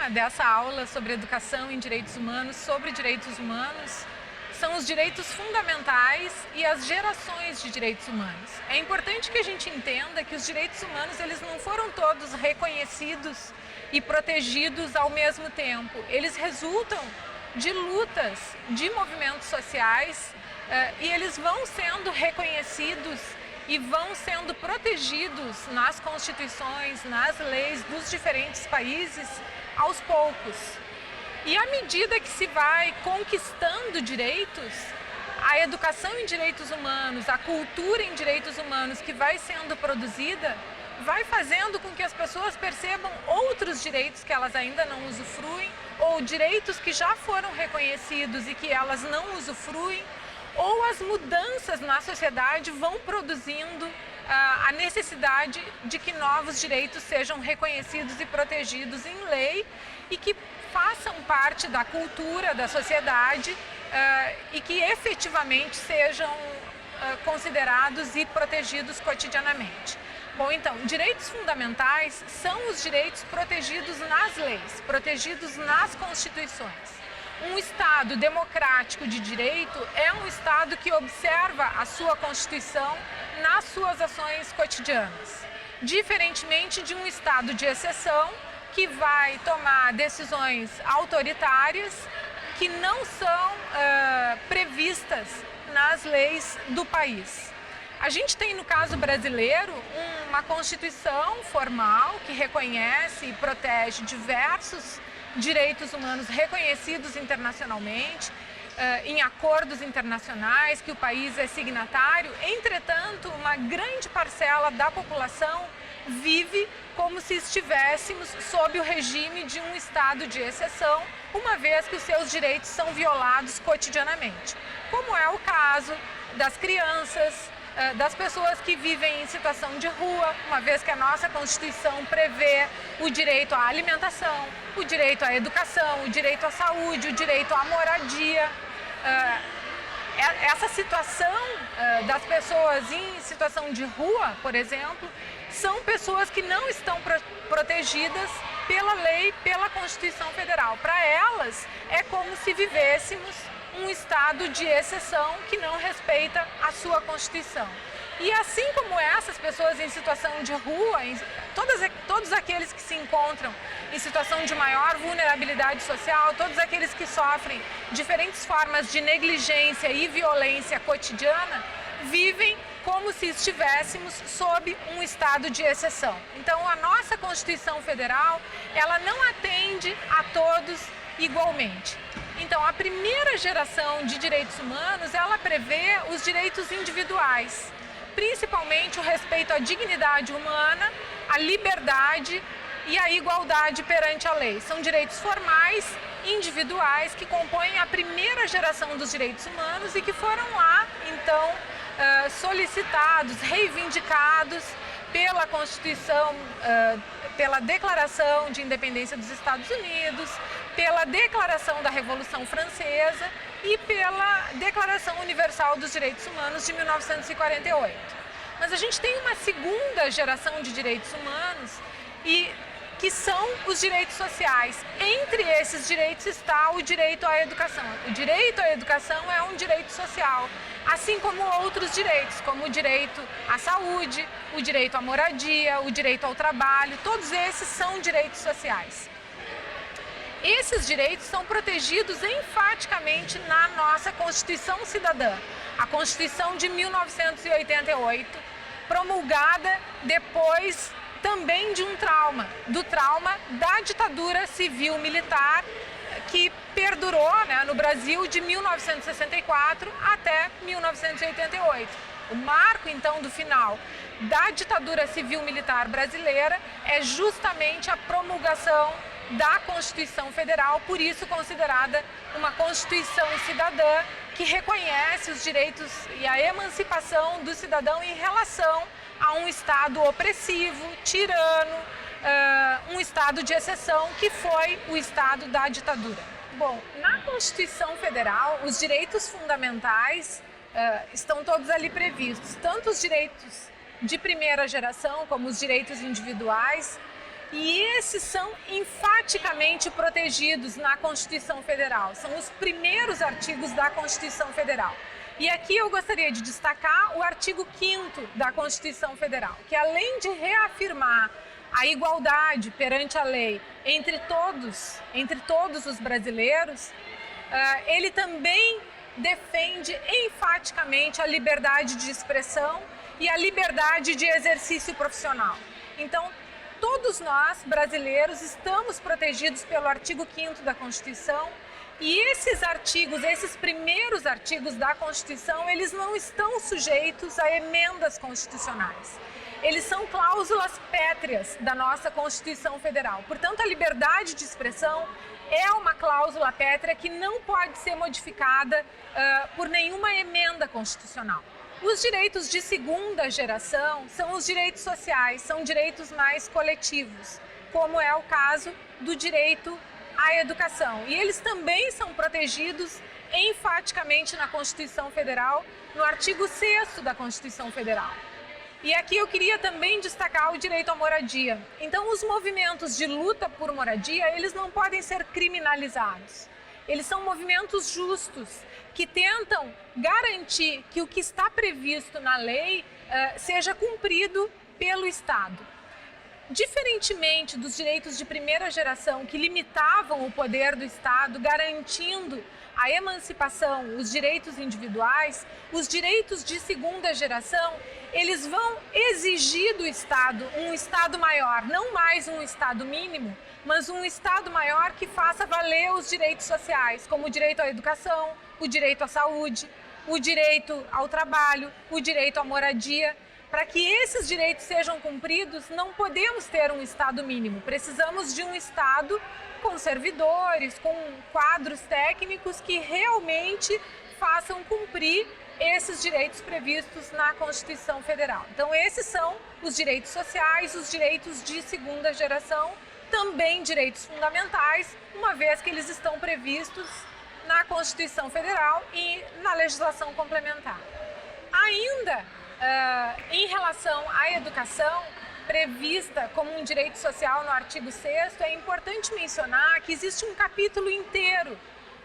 tema dessa aula sobre educação em direitos humanos, sobre direitos humanos, são os direitos fundamentais e as gerações de direitos humanos. É importante que a gente entenda que os direitos humanos eles não foram todos reconhecidos e protegidos ao mesmo tempo. Eles resultam de lutas, de movimentos sociais e eles vão sendo reconhecidos e vão sendo protegidos nas constituições, nas leis dos diferentes países aos poucos. E à medida que se vai conquistando direitos, a educação em direitos humanos, a cultura em direitos humanos que vai sendo produzida, vai fazendo com que as pessoas percebam outros direitos que elas ainda não usufruem, ou direitos que já foram reconhecidos e que elas não usufruem, ou as mudanças na sociedade vão produzindo a necessidade de que novos direitos sejam reconhecidos e protegidos em lei e que façam parte da cultura da sociedade e que efetivamente sejam considerados e protegidos cotidianamente. Bom, então, direitos fundamentais são os direitos protegidos nas leis, protegidos nas constituições. Um Estado democrático de direito é um Estado que observa a sua Constituição nas suas ações cotidianas, diferentemente de um Estado de exceção que vai tomar decisões autoritárias que não são previstas nas leis do país. A gente tem, no caso brasileiro, uma Constituição formal que reconhece e protege diversos direitos humanos reconhecidos internacionalmente, em acordos internacionais que o país é signatário. Entretanto, uma grande parcela da população vive como se estivéssemos sob o regime de um estado de exceção, uma vez que os seus direitos são violados cotidianamente, como é o caso das crianças, das pessoas que vivem em situação de rua, uma vez que a nossa Constituição prevê o direito à alimentação, o direito à educação, o direito à saúde, o direito à moradia. Essa situação das pessoas em situação de rua, por exemplo, são pessoas que não estão protegidas pela lei, pela Constituição Federal. Para elas, é como se vivêssemos um estado de exceção que não respeita a sua Constituição. E assim como essas pessoas em situação de rua, todos aqueles que se encontram em situação de maior vulnerabilidade social, todos aqueles que sofrem diferentes formas de negligência e violência cotidiana, vivem como se estivéssemos sob um estado de exceção. Então, a nossa Constituição Federal, ela não atende a todos igualmente. Então, a primeira geração de direitos humanos, ela prevê os direitos individuais, principalmente o respeito à dignidade humana, à liberdade e à igualdade perante a lei. São direitos formais, individuais, que compõem a primeira geração dos direitos humanos e que foram lá, então, solicitados, reivindicados pela Constituição, pela Declaração de Independência dos Estados Unidos, pela Declaração da Revolução Francesa e pela Declaração Universal dos Direitos Humanos de 1948. Mas a gente tem uma segunda geração de direitos humanos que são os direitos sociais. Entre esses direitos está o direito à educação. O direito à educação é um direito social, assim como outros direitos, como o direito à saúde, o direito à moradia, o direito ao trabalho, todos esses são direitos sociais. Esses direitos são protegidos enfaticamente na nossa Constituição Cidadã, a Constituição de 1988, promulgada depois também de do trauma da ditadura civil-militar que perdurou, no Brasil de 1964 até 1988. O marco, então, do final da ditadura civil-militar brasileira é justamente a promulgação da Constituição Federal, por isso considerada uma Constituição cidadã que reconhece os direitos e a emancipação do cidadão em relação a um Estado opressivo, tirano, um Estado de exceção que foi o Estado da ditadura. Bom, na Constituição Federal, os direitos fundamentais estão todos ali previstos, tanto os direitos de primeira geração como os direitos individuais, E esses são enfaticamente protegidos na Constituição Federal. São os primeiros artigos da Constituição Federal. E aqui eu gostaria de destacar o artigo 5º da Constituição Federal, que além de reafirmar a igualdade perante a lei entre todos os brasileiros, ele também defende enfaticamente a liberdade de expressão e a liberdade de exercício profissional. Então, todos nós, brasileiros, estamos protegidos pelo artigo 5º da Constituição, e esses primeiros artigos da Constituição, eles não estão sujeitos a emendas constitucionais. Eles são cláusulas pétreas da nossa Constituição Federal. Portanto, a liberdade de expressão é uma cláusula pétrea que não pode ser modificada por nenhuma emenda constitucional. Os direitos de segunda geração são os direitos sociais, são direitos mais coletivos, como é o caso do direito à educação. E eles também são protegidos enfaticamente na Constituição Federal, no artigo 6º da Constituição Federal. E aqui eu queria também destacar o direito à moradia. Então, os movimentos de luta por moradia, eles não podem ser criminalizados. Eles são movimentos justos, que tentam garantir que o que está previsto na lei seja cumprido pelo Estado. Diferentemente dos direitos de primeira geração, que limitavam o poder do Estado, garantindo a emancipação, os direitos individuais, os direitos de segunda geração, eles vão exigir do Estado um Estado maior, não mais um Estado mínimo, mas um Estado maior que faça valer os direitos sociais, como o direito à educação, o direito à saúde, o direito ao trabalho, o direito à moradia. Para que esses direitos sejam cumpridos, não podemos ter um Estado mínimo. Precisamos de um Estado com servidores, com quadros técnicos que realmente façam cumprir esses direitos previstos na Constituição Federal. Então, esses são os direitos sociais, os direitos de segunda geração, também direitos fundamentais, uma vez que eles estão previstos na Constituição Federal e na legislação complementar. Ainda em relação à educação, prevista como um direito social no artigo 6º, é importante mencionar que existe um capítulo inteiro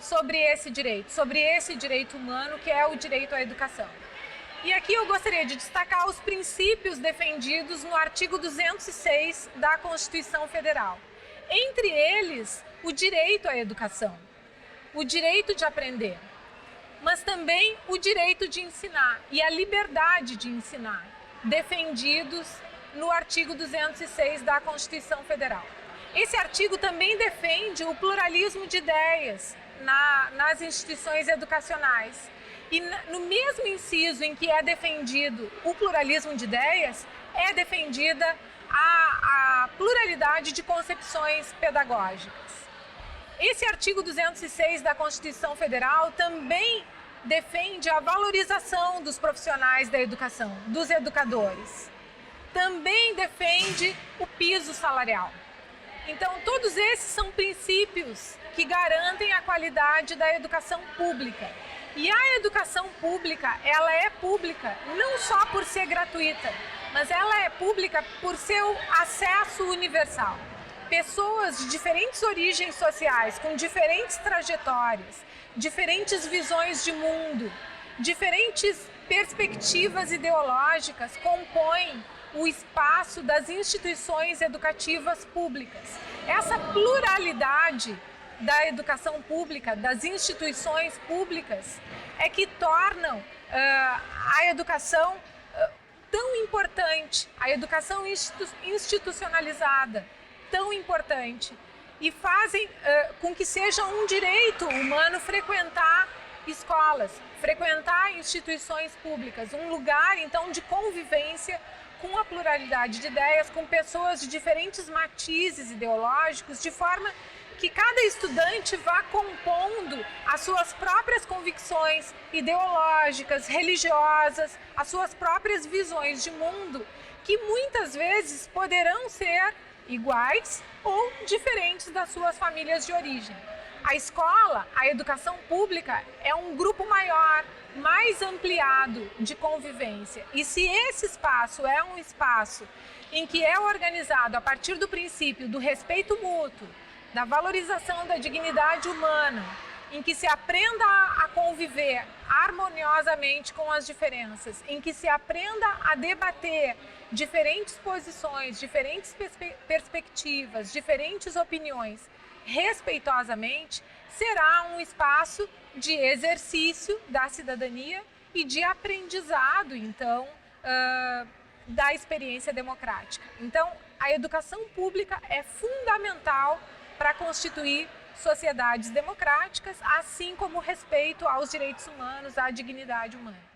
sobre esse direito humano, que é o direito à educação. E aqui eu gostaria de destacar os princípios defendidos no artigo 206 da Constituição Federal. Entre eles, o direito à educação, o direito de aprender, mas também o direito de ensinar e a liberdade de ensinar, defendidos no artigo 206 da Constituição Federal. Esse artigo também defende o pluralismo de ideias nas instituições educacionais. E no mesmo inciso em que é defendido o pluralismo de ideias, é defendida a pluralidade de concepções pedagógicas. Esse artigo 206 da Constituição Federal também defende a valorização dos profissionais da educação, dos educadores. Também defende o piso salarial. Então, todos esses são princípios que garantem a qualidade da educação pública. E a educação pública, ela é pública não só por ser gratuita, mas ela é pública por seu acesso universal. Pessoas de diferentes origens sociais, com diferentes trajetórias, diferentes visões de mundo, diferentes perspectivas ideológicas compõem o espaço das instituições educativas públicas. Essa pluralidade da educação pública, das instituições públicas, é que tornam a educação tão importante, a educação institucionalizada tão importante, e fazem com que seja um direito humano frequentar escolas, frequentar instituições públicas, um lugar, então, de convivência com a pluralidade de ideias, com pessoas de diferentes matizes ideológicos, de forma que cada estudante vá compondo as suas próprias convicções ideológicas, religiosas, as suas próprias visões de mundo, que muitas vezes poderão ser iguais ou diferentes das suas famílias de origem. A escola, a educação pública é um grupo maior, mais ampliado de convivência. E se esse espaço é um espaço em que é organizado a partir do princípio do respeito mútuo, da valorização da dignidade humana, em que se aprenda a conviver harmoniosamente com as diferenças, em que se aprenda a debater diferentes posições, diferentes perspectivas, diferentes opiniões, respeitosamente, será um espaço de exercício da cidadania e de aprendizado, então, da experiência democrática. Então, a educação pública é fundamental para constituir sociedades democráticas, assim como o respeito aos direitos humanos, à dignidade humana.